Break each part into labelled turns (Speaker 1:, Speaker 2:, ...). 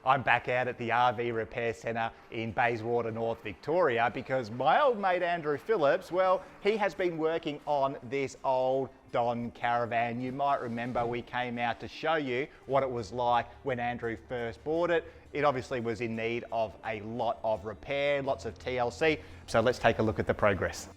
Speaker 1: I'm back out at the RV Repair Centre in Bayswater North, Victoria, because my old mate Andrew Phillips, well, he has been working on this old Don Caravan. You might remember we came out to show you what it was like when Andrew first bought it. It obviously was in need of a lot of repair, lots of TLC. So let's take a look at the progress.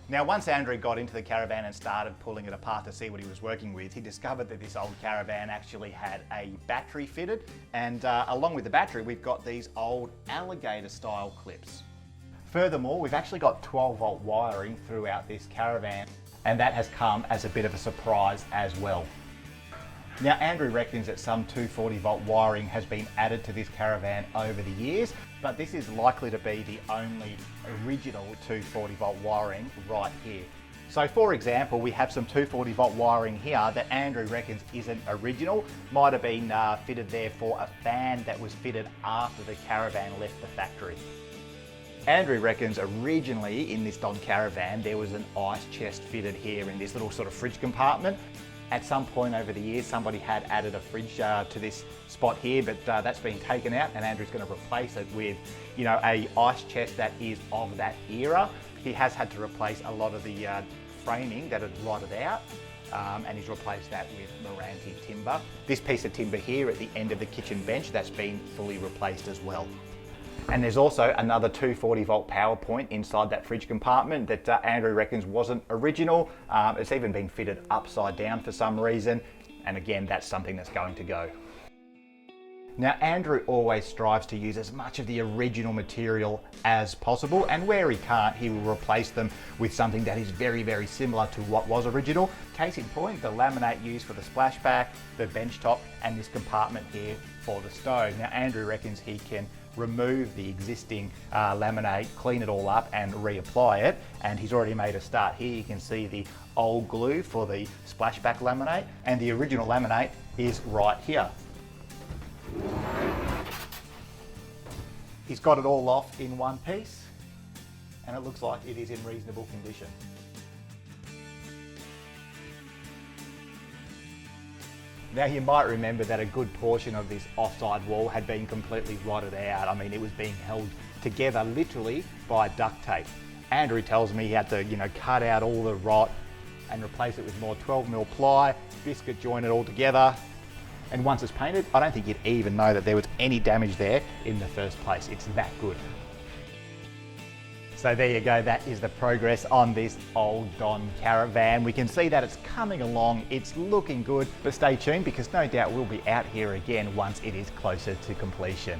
Speaker 1: Now, once Andrew got into the Caravan and started pulling it apart to see what he was working with, he discovered that this old Caravan actually had a battery fitted, and along with the battery, we've got these old alligator style clips. Furthermore, we've actually got 12-volt wiring throughout this Caravan, and that has come as a bit of a surprise as well. Now, Andrew reckons that some 240-volt wiring has been added to this Caravan over the years, but this is likely to be the only original 240-volt wiring right here. So for example, we have some 240-volt wiring here that Andrew reckons isn't original. Might have been fitted there for a fan that was fitted after the Caravan left the factory. Andrew reckons originally in this Don Caravan there was an ice chest fitted here in this little sort of fridge compartment. At some point over the years, somebody had added a fridge to this spot here, but that's been taken out, and Andrew's going to replace it with, a ice chest that is of that era. He has had to replace a lot of the framing that had rotted out, and he's replaced that with Meranti timber. This piece of timber here at the end of the kitchen bench, that's been fully replaced as well. And there's also another 240-volt power point inside that fridge compartment that Andrew reckons wasn't original. It's even been fitted upside down for some reason. And again, that's something that's going to go. Now, Andrew always strives to use as much of the original material as possible, and where he can't, he will replace them with something that is very, very similar to what was original. Case in point, the laminate used for the splashback, the bench top, and this compartment here for the stove. Now, Andrew reckons he can remove the existing laminate, clean it all up and reapply it, and he's already made a start here. You can see the old glue for the splashback laminate, and the original laminate is right here. He's got it all off in one piece, and it looks like it is in reasonable condition. Now, you might remember that a good portion of this offside wall had been completely rotted out. I mean, it was being held together literally by duct tape. Andrew tells me he had to, cut out all the rot and replace it with more 12mm ply, biscuit joint it all together. And once it's painted, I don't think you'd even know that there was any damage there in the first place. It's that good. So there you go, that is the progress on this old Don Caravan. We can see that it's coming along, it's looking good, but stay tuned because no doubt we'll be out here again once it is closer to completion.